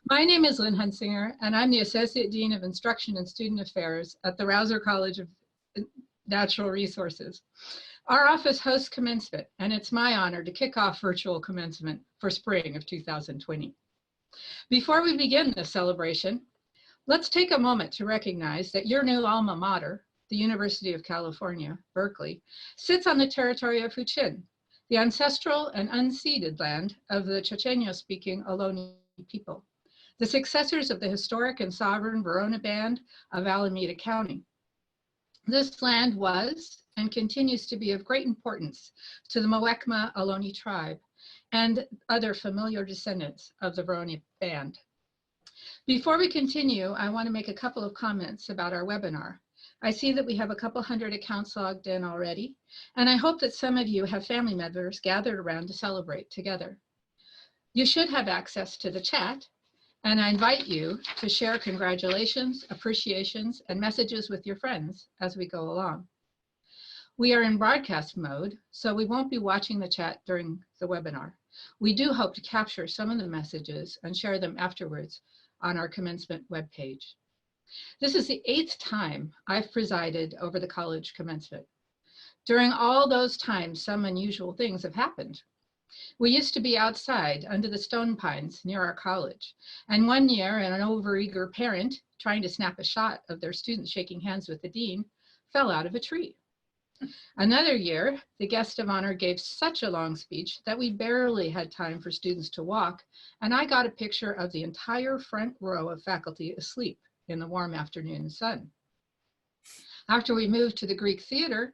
My name is Dean Huntsinger, and I'm the Associate Dean of Instruction and Student Affairs at the Rausser College of Natural Resources. Our office hosts Commencement, and it's my honor to kick off virtual Commencement for spring of 2020. Before we begin this celebration, let's take a moment to recognize that your new alma mater, the University of California, Berkeley, sits on the territory of Huichin, the ancestral and unceded land of the Chochenyo-speaking Ohlone people, the successors of the historic and sovereign Verona Band of Alameda County. This land was and continues to be of great importance to the Muwekma Ohlone tribe and other familiar descendants of the Verona Band. Before we continue, I want to make a couple of comments about our webinar. I see that we have a couple hundred accounts logged in already, and I hope that some of you have family members gathered around to celebrate together. You should have access to the chat, and I invite you to share congratulations, appreciations, and messages with your friends as we go along. We are in broadcast mode, so we won't be watching the chat during the webinar. We do hope to capture some of the messages and share them afterwards on our Commencement webpage. This is the 8th time I've presided over the college commencement. During all those times, some unusual things have happened. We used to be outside under the stone pines near our college, and one year an overeager parent trying to snap a shot of their student shaking hands with the dean fell out of a tree. Another year, the guest of honor gave such a long speech that we barely had time for students to walk, and I got a picture of the entire front row of faculty asleep in the warm afternoon sun. After we moved to the Greek theater,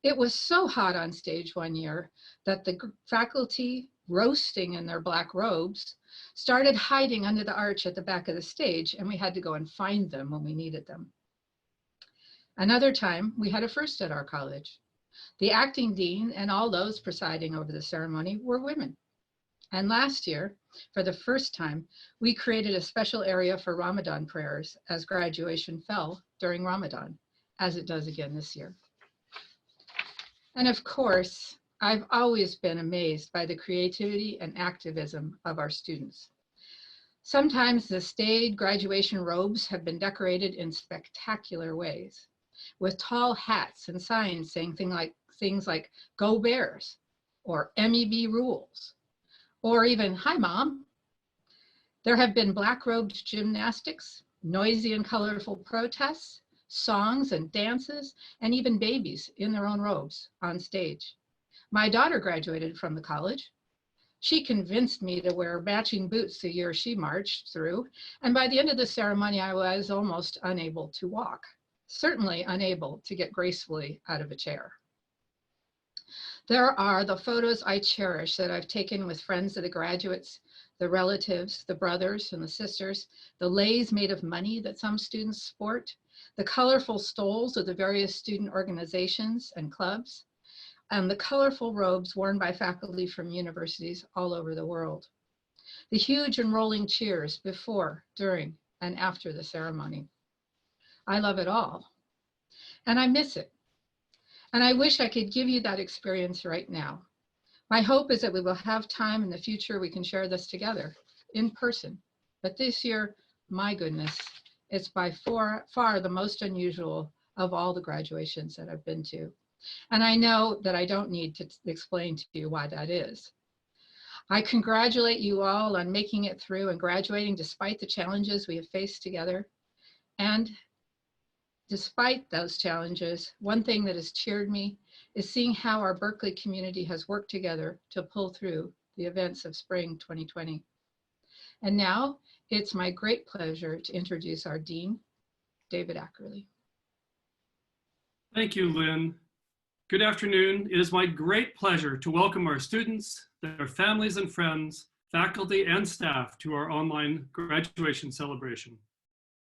it was so hot on stage one year that the faculty, roasting in their black robes, started hiding under the arch at the back of the stage, and we had to go and find them when we needed them. Another time, we had a first at our college. The acting dean and all those presiding over the ceremony were women. And last year, for the first time, we created a special area for Ramadan prayers as graduation fell during Ramadan, as it does again this year. And of course, I've always been amazed by the creativity and activism of our students. Sometimes the staid graduation robes have been decorated in spectacular ways, with tall hats and signs saying things like "Go Bears" or "MEB rules," or even "Hi, Mom." There have been black-robed gymnastics, noisy and colorful protests, songs and dances, and even babies in their own robes on stage. My daughter graduated from the college. She convinced me to wear matching boots the year she marched through, and by the end of the ceremony, I was almost unable to walk, certainly unable to get gracefully out of a chair. There are the photos I cherish that I've taken with friends of the graduates, the relatives, the brothers and the sisters, the leis made of money that some students sport, the colorful stoles of the various student organizations and clubs, and the colorful robes worn by faculty from universities all over the world. The huge and rolling cheers before, during, and after the ceremony. I love it all, and I miss it. And I wish I could give you that experience right now. My hope is that we will have time in the future we can share this together in person. But this year, my goodness, it's by far the most unusual of all the graduations that I've been to. And I know that I don't need to explain to you why that is. I congratulate you all on making it through and graduating despite the challenges we have faced together. And despite those challenges, one thing that has cheered me is seeing how our Berkeley community has worked together to pull through the events of spring 2020. And now it's my great pleasure to introduce our Dean, David Ackerly. Thank you, Lynn. Good afternoon. It is my great pleasure to welcome our students, their families and friends, faculty and staff to our online graduation celebration.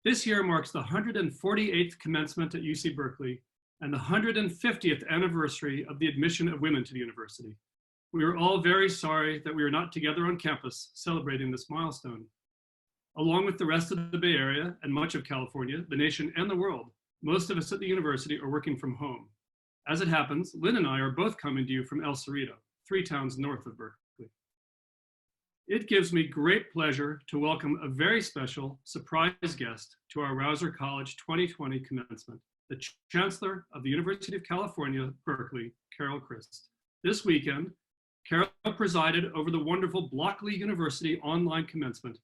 This year marks the 148th commencement at UC Berkeley and the 150th anniversary of the admission of women to the university. We are all very sorry that we are not together on campus celebrating this milestone. Along with the rest of the Bay Area and much of California, the nation and the world, most of us at the university are working from home. As it happens, Lynn and I are both coming to you from El Cerrito, 3 towns north of Berkeley. It gives me great pleasure to welcome a very special surprise guest to our Rausser College 2020 commencement, the Chancellor of the University of California, Berkeley, Carol Christ. This weekend, Carol presided over the wonderful Berkeley University online commencement.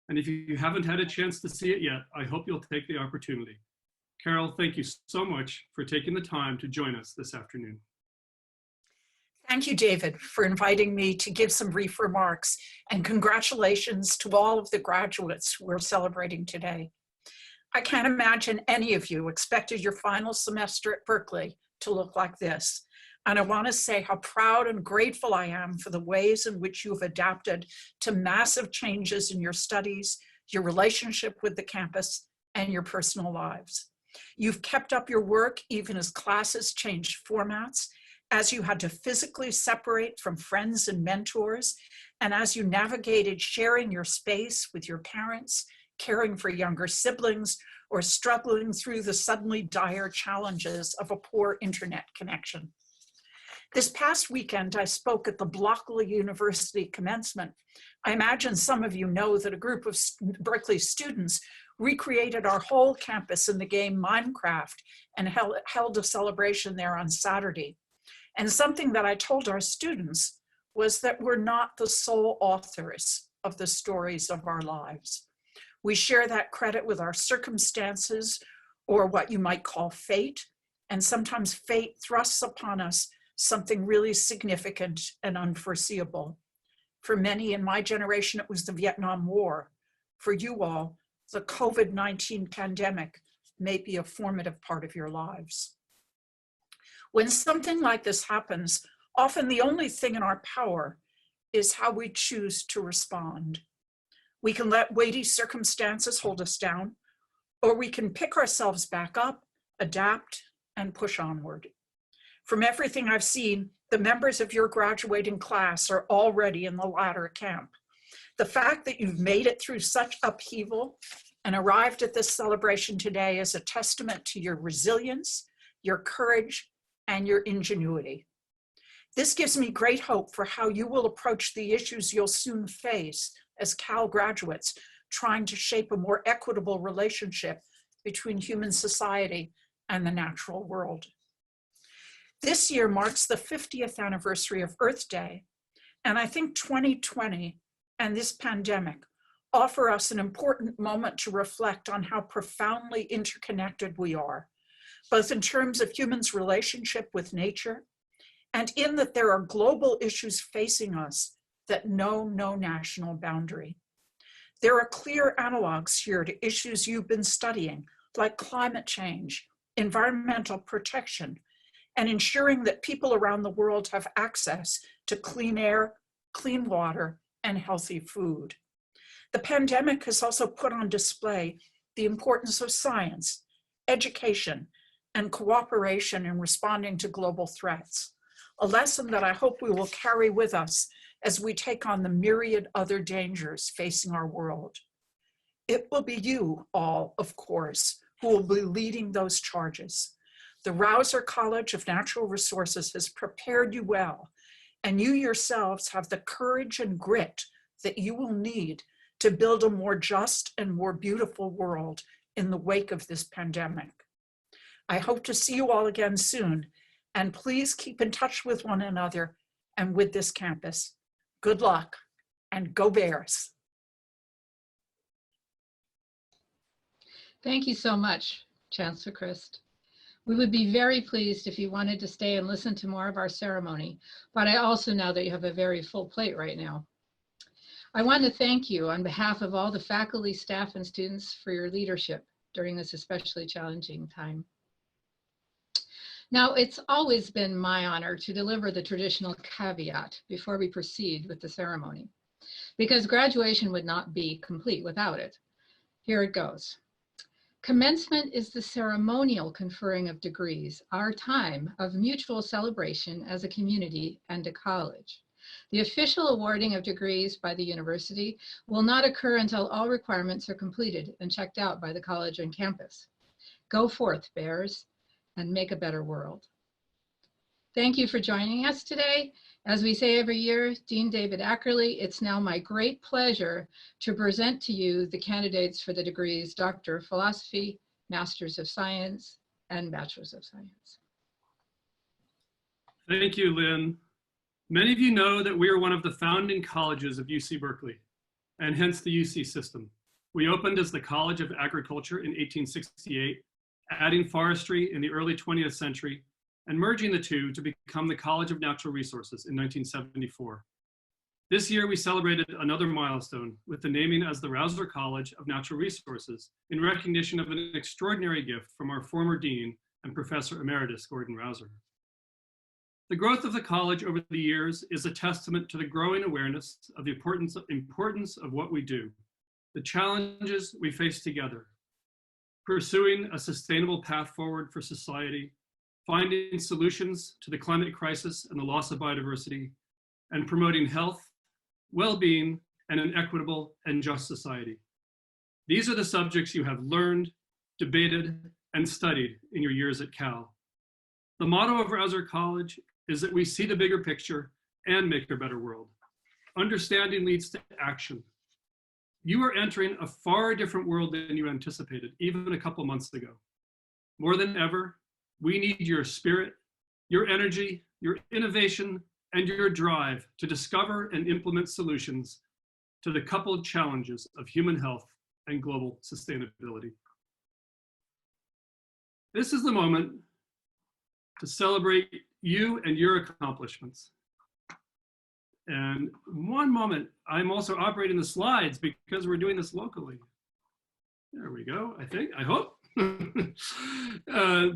And if you haven't had a chance to see it yet, I hope you'll take the opportunity. Carol, thank you so much for taking the time to join us this afternoon. Thank you, David, for inviting me to give some brief remarks, and congratulations to all of the graduates we're celebrating today. I can't imagine any of you expected your final semester at Berkeley to look like this. And I want to say how proud and grateful I am for the ways in which you've adapted to massive changes in your studies, your relationship with the campus, and your personal lives. You've kept up your work even as classes changed formats, as you had to physically separate from friends and mentors, and as you navigated sharing your space with your parents, caring for younger siblings, or struggling through the suddenly dire challenges of a poor internet connection. This past weekend, I spoke at the Berkeley University commencement. I imagine some of you know that a group of Berkeley students recreated our whole campus in the game Minecraft and held a celebration there on Saturday. And something that I told our students was that we're not the sole authors of the stories of our lives. We share that credit with our circumstances, or what you might call fate, and sometimes fate thrusts upon us something really significant and unforeseeable. For many in my generation, it was the Vietnam War. For you all, the COVID-19 pandemic may be a formative part of your lives. When something like this happens, often the only thing in our power is how we choose to respond. We can let weighty circumstances hold us down, or we can pick ourselves back up, adapt, and push onward. From everything I've seen, the members of your graduating class are already in the latter camp. The fact that you've made it through such upheaval and arrived at this celebration today is a testament to your resilience, your courage, and your ingenuity. This gives me great hope for how you will approach the issues you'll soon face as Cal graduates, trying to shape a more equitable relationship between human society and the natural world. This year marks the 50th anniversary of Earth Day, and I think 2020 and this pandemic offer us an important moment to reflect on how profoundly interconnected we are, both in terms of humans' relationship with nature, and in that there are global issues facing us that know no national boundary. There are clear analogs here to issues you've been studying, like climate change, environmental protection, and ensuring that people around the world have access to clean air, clean water, and healthy food. The pandemic has also put on display the importance of science, education, and cooperation in responding to global threats, a lesson that I hope we will carry with us as we take on the myriad other dangers facing our world. It will be you all, of course, who will be leading those charges. The Rausser College of Natural Resources has prepared you well, and you yourselves have the courage and grit that you will need to build a more just and more beautiful world in the wake of this pandemic. I hope to see you all again soon, and please keep in touch with one another and with this campus. Good luck, and go Bears. Thank you so much, Chancellor Christ. We would be very pleased if you wanted to stay and listen to more of our ceremony, but I also know that you have a very full plate right now. I want to thank you on behalf of all the faculty, staff, and students for your leadership during this especially challenging time. Now, it's always been my honor to deliver the traditional caveat before we proceed with the ceremony, because graduation would not be complete without it. Here it goes. Commencement is the ceremonial conferring of degrees, our time of mutual celebration as a community and a college. The official awarding of degrees by the university will not occur until all requirements are completed and checked out by the college and campus. Go forth, Bears, and make a better world. Thank you for joining us today, As we say every year, Dean David Ackerly, it's now my great pleasure to present to you the candidates for the degrees Doctor of Philosophy, Masters of Science, and Bachelors of Science. Thank you, Lynn. Many of you know that we are one of the founding colleges of UC Berkeley, and hence the UC system. We opened as the College of Agriculture in 1868, adding forestry in the early 20th century, and merging the two to become the College of Natural Resources in 1974. This year, we celebrated another milestone with the naming as the Rausser College of Natural Resources in recognition of an extraordinary gift from our former dean and Professor Emeritus Gordon Rausser. The growth of the college over the years is a testament to the growing awareness of the importance of what we do, the challenges we face together, pursuing a sustainable path forward for society, finding solutions to the climate crisis and the loss of biodiversity, and promoting health, well-being, and an equitable and just society. These are the subjects you have learned, debated, and studied in your years at Cal. The motto of Rausser College is that we see the bigger picture and make a better world. Understanding leads to action. You are entering a far different world than you anticipated, even a couple months ago. More than ever, we need your spirit, your energy, your innovation, and your drive to discover and implement solutions to the coupled challenges of human health and global sustainability. This is the moment to celebrate you and your accomplishments. And one moment, I'm also operating the slides because we're doing this locally. There we go, I hope.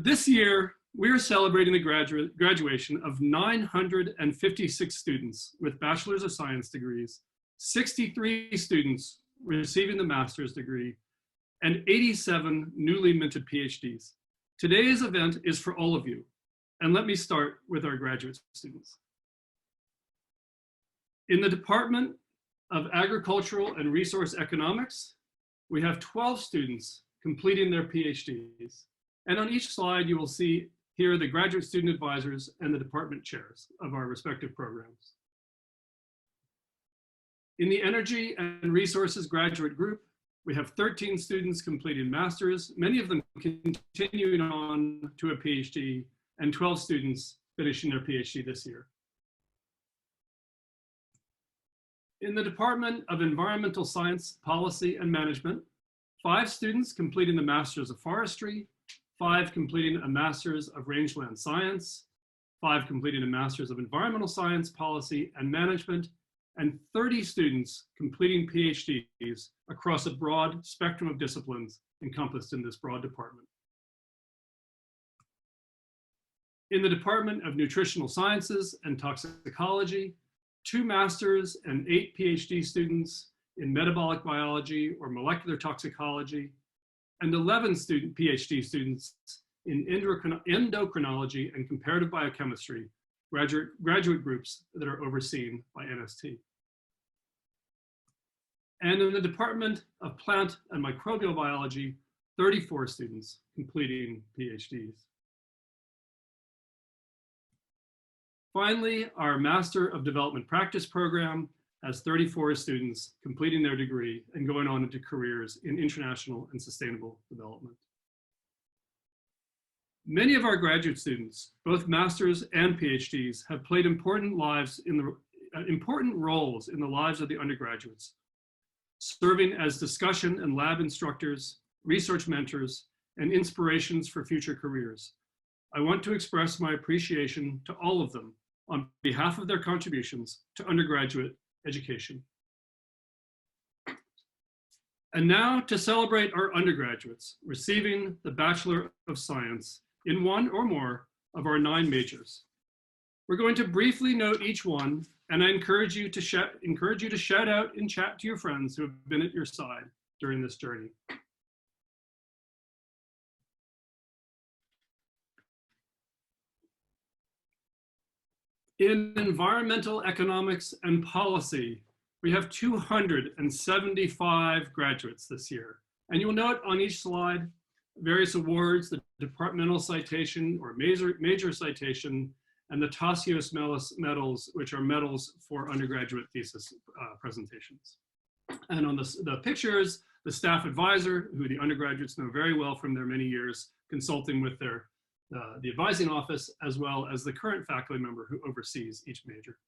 This year, we're celebrating the graduation of 956 students with Bachelors of Science degrees, 63 students receiving the master's degree, and 87 newly minted PhDs. Today's event is for all of you. And let me start with our graduate students. In the Department of Agricultural and Resource Economics, we have 12 students completing their PhDs. And on each slide, you will see here the graduate student advisors and the department chairs of our respective programs. In the Energy and Resources graduate group, we have 13 students completing masters, many of them continuing on to a PhD, and 12 students finishing their PhD this year. In the Department of Environmental Science, Policy, and Management, 5 students completing the Masters of Forestry, 5 completing a Masters of Rangeland Science, 5 completing a Masters of Environmental Science, Policy, and Management, and 30 students completing PhDs across a broad spectrum of disciplines encompassed in this broad department. In the Department of Nutritional Sciences and Toxicology, 2 masters and 8 PhD students in metabolic biology or molecular toxicology, and 11 PhD students in endocrinology and comparative biochemistry, graduate groups that are overseen by NST. And in the Department of Plant and Microbial Biology, 34 students completing PhDs. Finally, our Master of Development Practice program has 34 students completing their degree and going on into careers in international and sustainable development. Many of our graduate students, both masters and PhDs, have played important roles in the lives of the undergraduates, serving as discussion and lab instructors, research mentors, and inspirations for future careers. I want to express my appreciation to all of them on behalf of their contributions to undergraduate education. And now to celebrate our undergraduates receiving the Bachelor of Science in one or more of our 9 majors. We're going to briefly note each one, and I encourage you to shout out and chat to your friends who have been at your side during this journey. In environmental economics and policy, we have 275 graduates this year. And you will note on each slide various awards, the departmental citation or major citation, and the Tassios medals, which are medals for undergraduate thesis presentations. And on the pictures, the staff advisor, who the undergraduates know very well from their many years consulting with the advising office, as well as the current faculty member who oversees each major.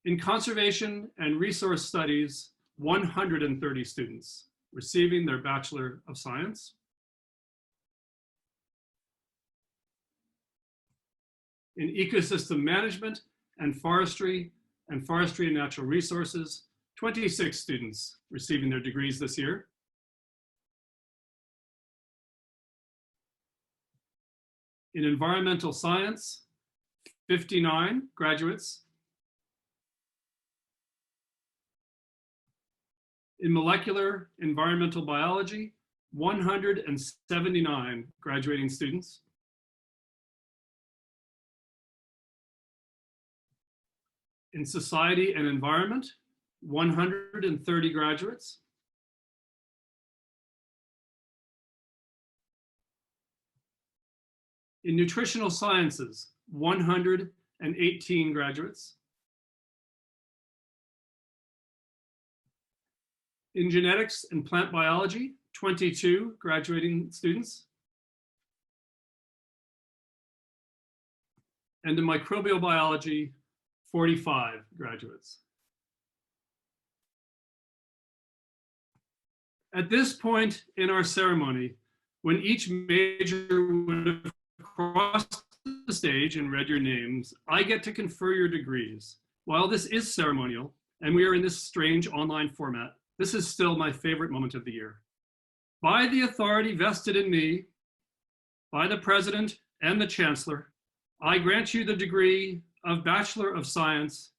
In conservation and resource studies, 130 students receiving their Bachelor of Science. In ecosystem management and forestry and natural resources, 26 students receiving their degrees this year. In environmental science, 59 graduates. In molecular environmental biology, 179 graduating students. In society and environment, 130 graduates. In nutritional sciences, 118 graduates. In genetics and plant biology, 22 graduating students. And in microbial biology, 45 graduates. At this point in our ceremony, when each major would have crossed the stage and read your names, I get to confer your degrees. While this is ceremonial, and we are in this strange online format, this is still my favorite moment of the year. By the authority vested in me, by the President and the Chancellor, I grant you the degree of Bachelor of Science,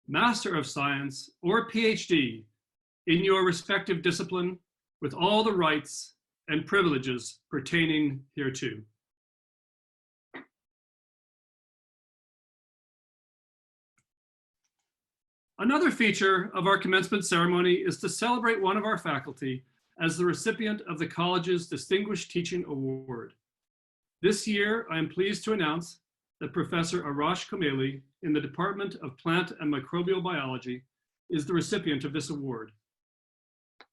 Master of Science, or PhD in your respective discipline with all the rights and privileges pertaining hereto. Another feature of our commencement ceremony is to celebrate one of our faculty as the recipient of the college's Distinguished Teaching Award. This year, I am pleased to announce that Professor Arash Komeli in the Department of Plant and Microbial Biology is the recipient of this award.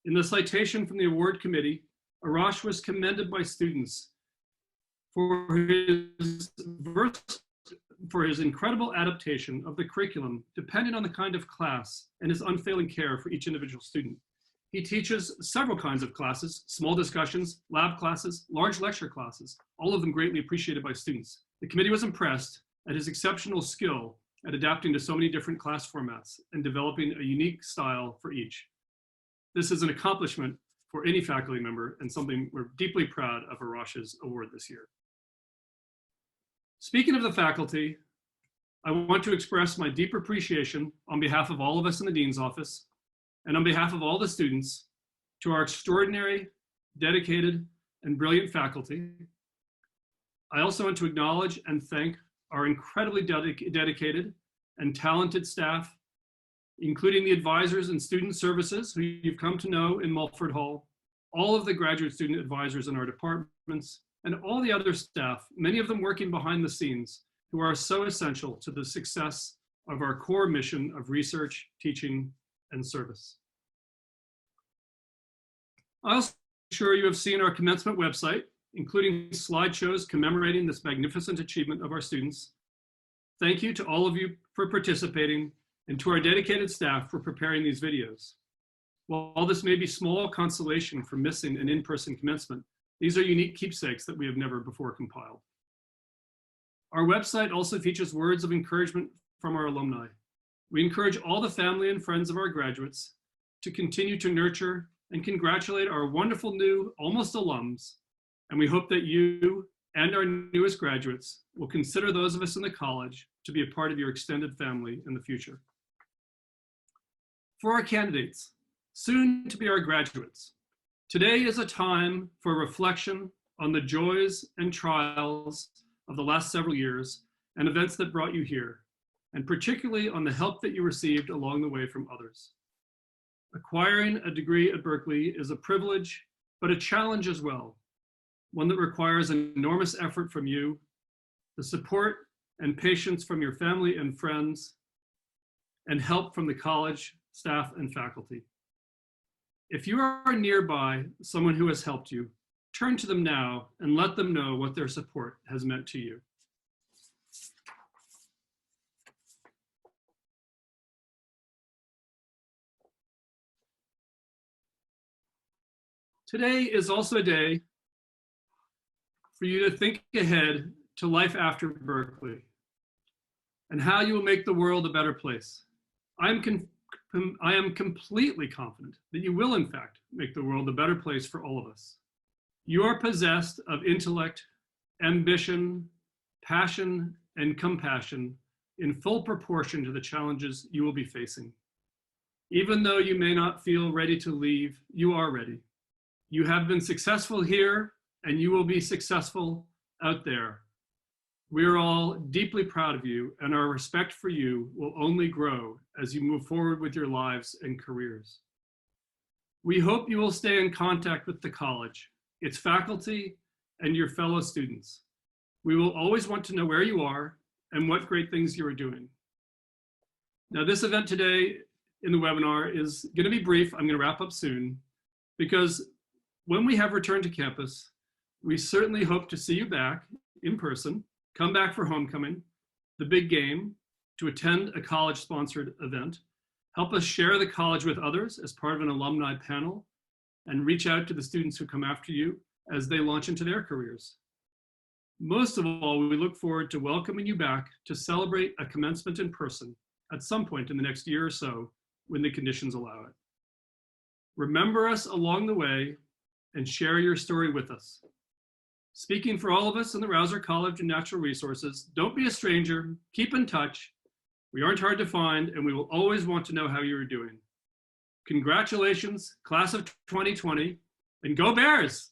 In the citation from the award committee, Arash was commended by students for his incredible adaptation of the curriculum depending on the kind of class and his unfailing care for each individual student. He teaches several kinds of classes, small discussions, lab classes, large lecture classes, all of them greatly appreciated by students. The committee was impressed at his exceptional skill at adapting to so many different class formats and developing a unique style for each. This is an accomplishment for any faculty member and something we're deeply proud of Arash's award this year. Speaking of the faculty, I want to express my deep appreciation on behalf of all of us in the Dean's office and on behalf of all the students to our extraordinary, dedicated, and brilliant faculty. I also want to acknowledge and thank our incredibly dedicated and talented staff, including the advisors and student services who you've come to know in Mulford Hall, all of the graduate student advisors in our departments, and all the other staff, many of them working behind the scenes, who are so essential to the success of our core mission of research, teaching, and service. I'm also sure you have seen our commencement website, including slideshows commemorating this magnificent achievement of our students. Thank you to all of you for participating and to our dedicated staff for preparing these videos. While this may be small consolation for missing an in-person commencement, these are unique keepsakes that we have never before compiled. Our website also features words of encouragement from our alumni. We encourage all the family and friends of our graduates to continue to nurture and congratulate our wonderful new almost alums, and we hope that you and our newest graduates will consider those of us in the college to be a part of your extended family in the future. For our candidates, soon to be our graduates, today is a time for reflection on the joys and trials of the last several years and events that brought you here, and particularly on the help that you received along the way from others. Acquiring a degree at Berkeley is a privilege, but a challenge as well, one that requires an enormous effort from you, the support and patience from your family and friends, and help from the college staff and faculty. If you are nearby someone who has helped you, turn to them now and let them know what their support has meant to you. Today is also a day for you to think ahead to life after Berkeley and how you will make the world a better place. I am completely confident that you will, in fact, make the world a better place for all of us. You are possessed of intellect, ambition, passion, and compassion in full proportion to the challenges you will be facing. Even though you may not feel ready to leave, you are ready. You have been successful here, and you will be successful out there. We are all deeply proud of you, and our respect for you will only grow as you move forward with your lives and careers. We hope you will stay in contact with the college, its faculty, and your fellow students. We will always want to know where you are and what great things you are doing. Now, this event today in the webinar is going to be brief. I'm going to wrap up soon, because when we have returned to campus, we certainly hope to see you back in person, come back for homecoming, the big game, to attend a college-sponsored event, help us share the college with others as part of an alumni panel, and reach out to the students who come after you as they launch into their careers. Most of all, we look forward to welcoming you back to celebrate a commencement in person at some point in the next year or so when the conditions allow it. Remember us along the way and share your story with us. Speaking for all of us in the Rausser College of Natural Resources, don't be a stranger, keep in touch. We aren't hard to find, and we will always want to know how you're doing. Congratulations, class of 2020, and go Bears!